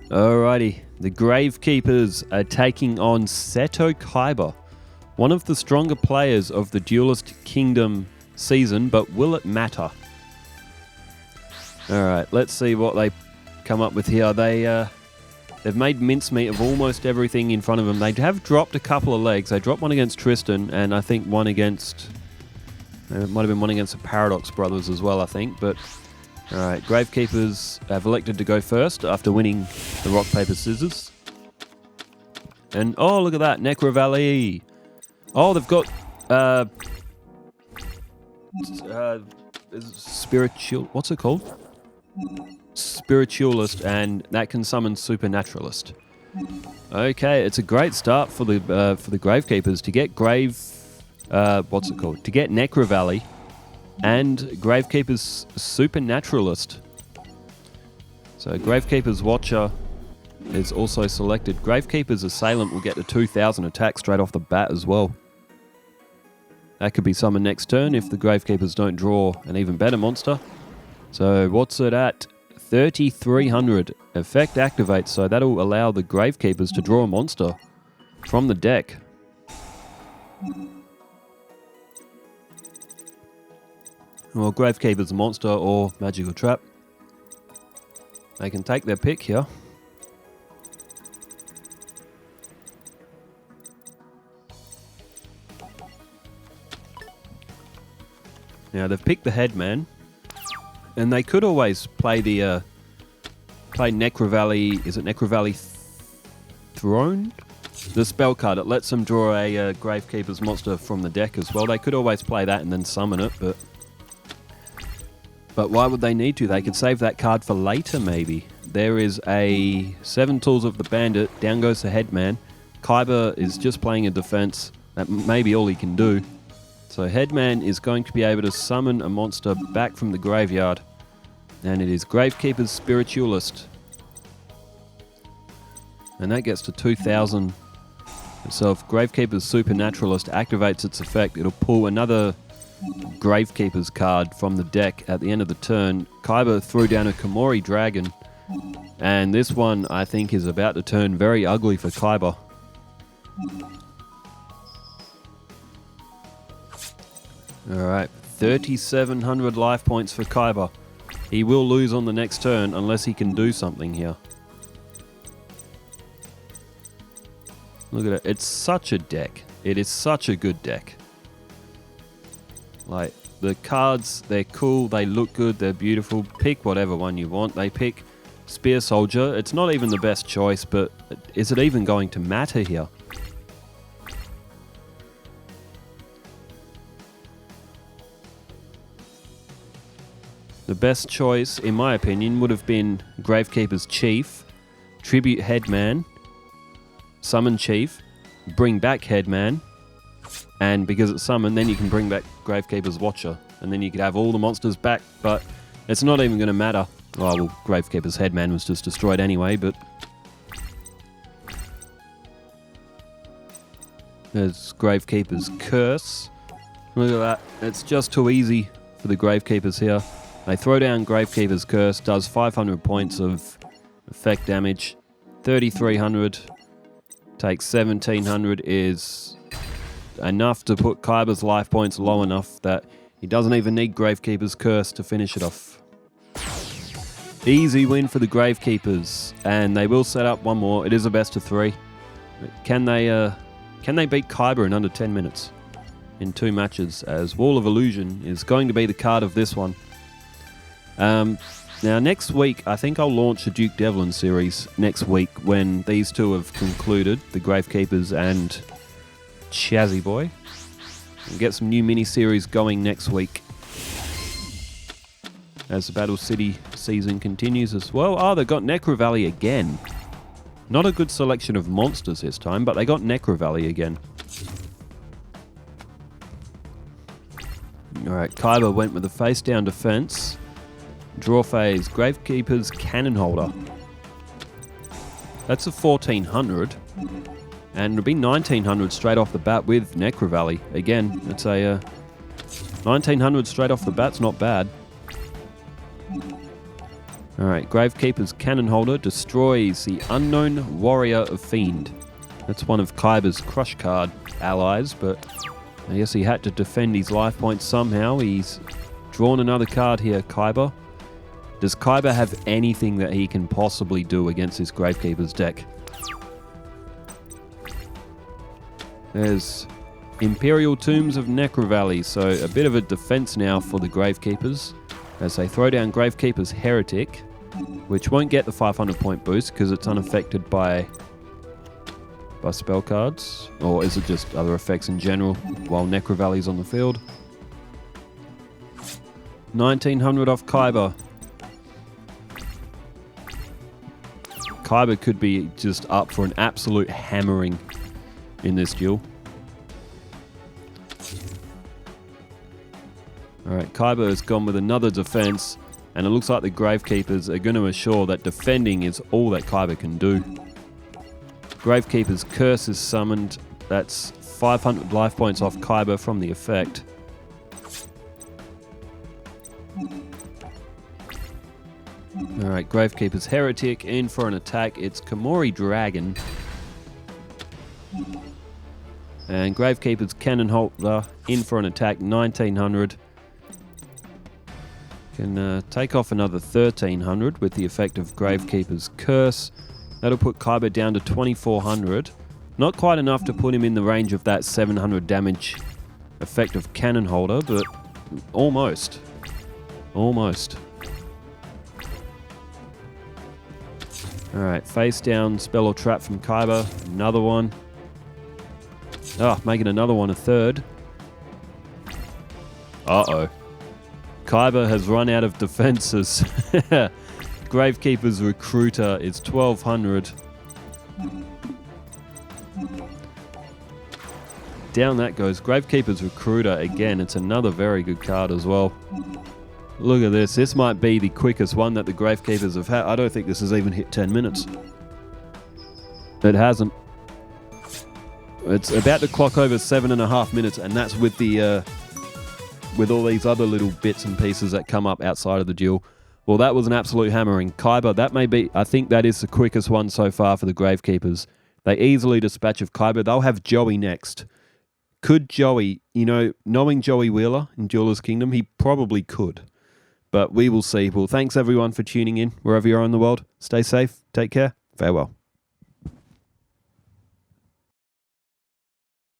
Alrighty, the Gravekeepers are taking on Seto Kaiba, one of the stronger players of the Duelist Kingdom season, but will it matter? Alright, let's see what they come up with here. They've made mincemeat of almost everything in front of them. They have dropped a couple of legs. They dropped one against Tristan, and I think one against... It might have been one against the Paradox Brothers as well, I think, but... Alright, Gravekeepers have elected to go first after winning the rock, paper, scissors. And, oh, look at that, Necro Valley. Oh, they've got, spiritual, what's it called? Spiritualist, and that can summon Supernaturalist. Okay, it's a great start for the Gravekeepers to get to get Necro Valley and Gravekeeper's Supernaturalist. So Gravekeeper's Watcher is also selected. Gravekeeper's Assailant will get a 2000 attack straight off the bat as well. That could be summoned next turn if the Gravekeepers don't draw an even better monster. So what's it at? 3300. Effect activates, so that'll allow the Gravekeepers to draw a monster from the deck. Well, Gravekeeper's monster or magical trap. They can take their pick here. Now they've picked the Headman, and they could always play the play Necro Valley. Is it Necro Valley Throne? The spell card. It lets them draw a Gravekeeper's monster from the deck as well. They could always play that and then summon it, but why would they need to? They could save that card for later, maybe. There is a 7 Tools of the Bandit. Down goes the Headman. Kaiba is just playing a defense. That may be all he can do. So Headman is going to be able to summon a monster back from the graveyard. And it is Gravekeeper's Spiritualist. And that gets to 2000. So if Gravekeeper's Supernaturalist activates its effect, it'll pull another Gravekeeper's card from the deck at the end of the turn. Kaiba threw down a Komori Dragon, and this one I think is about to turn very ugly for Kaiba. Alright, 3700 life points for Kaiba. He will lose on the next turn unless he can do something here. Look at it, it's such a deck. It is such a good deck. Like, the cards, they're cool, they look good, they're beautiful. Pick whatever one you want. They pick Spear Soldier. It's not even the best choice, but is it even going to matter here? The best choice, in my opinion, would have been Gravekeeper's Chief, Tribute Headman, Summon Chief, bring back Headman, and because it's summoned, then you can bring back Gravekeeper's Watcher, and then you could have all the monsters back, but it's not even going to matter. Oh, well, Gravekeeper's Headman was just destroyed anyway, but... There's Gravekeeper's Curse. Look at that. It's just too easy for the Gravekeepers here. They throw down Gravekeeper's Curse, does 500 points of effect damage. 3300 takes 1700 is enough to put Kaiba's life points low enough that he doesn't even need Gravekeeper's Curse to finish it off. Easy win for the Gravekeepers, and they will set up one more. It is a best of 3. Can they beat Kaiba in under 10 minutes in 2 matches, as Wall of Illusion is going to be the card of this one. Now next week, I think I'll launch a Duke Devlin series next week when these two have concluded, the Gravekeepers and Chazzy Boy. We'll get some new mini-series going next week as the Battle City season continues as well. Oh, they've got Necro Valley again. Not a good selection of monsters this time, but they got Necro Valley again. Alright, Kaiba went with the face-down defense. Draw phase, Gravekeeper's Cannon Holder. That's a 1400. And it'll be 1900 straight off the bat with Necro Valley. Again, it's a 1900 straight off the bat's not bad. Alright, Gravekeeper's Cannon Holder destroys the Unknown Warrior of Fiend. That's one of Kaiba's Crush card allies, but I guess he had to defend his life points somehow. He's drawn another card here, Kaiba. Does Kaiba have anything that he can possibly do against this Gravekeeper's deck? There's Imperial Tombs of Necro Valley, so a bit of a defense now for the Gravekeepers as they throw down Gravekeeper's Heretic, which won't get the 500 point boost because it's unaffected by spell cards, or is it just other effects in general while Necro Valley's on the field? 1900 off Kaiba. Kaiba could be just up for an absolute hammering in this duel. Alright, Kaiba has gone with another defense, and it looks like the Gravekeepers are going to assure that defending is all that Kaiba can do. Gravekeeper's Curse is summoned. That's 500 life points off Kaiba from the effect. Alright, Gravekeeper's Heretic in for an attack. It's Komori Dragon. And Gravekeeper's Cannon Holder in for an attack, 1900. Can take off another 1300 with the effect of Gravekeeper's Curse. That'll put Kaiba down to 2400. Not quite enough to put him in the range of that 700 damage effect of Cannon Holder, but almost. Almost. Alright, face down spell or trap from Kaiba. Another one. Oh, making another one a third. Uh-oh. Kaiba has run out of defenses. Gravekeeper's Recruiter is 1200. Down that goes. Gravekeeper's Recruiter again. It's another very good card as well. Look at this. This might be the quickest one that the Gravekeepers have had. I don't think this has even hit 10 minutes. It hasn't. It's about to clock over 7.5 minutes, and that's with the with all these other little bits and pieces that come up outside of the duel. Well, that was an absolute hammering. Kaiba, that may be, I think that is the quickest one so far for the Gravekeepers. They easily dispatch of Kaiba. They'll have Joey next. Could Joey, knowing Joey Wheeler in Duelist Kingdom, he probably could. But we will see. Well, thanks everyone for tuning in, wherever you are in the world. Stay safe, take care, farewell.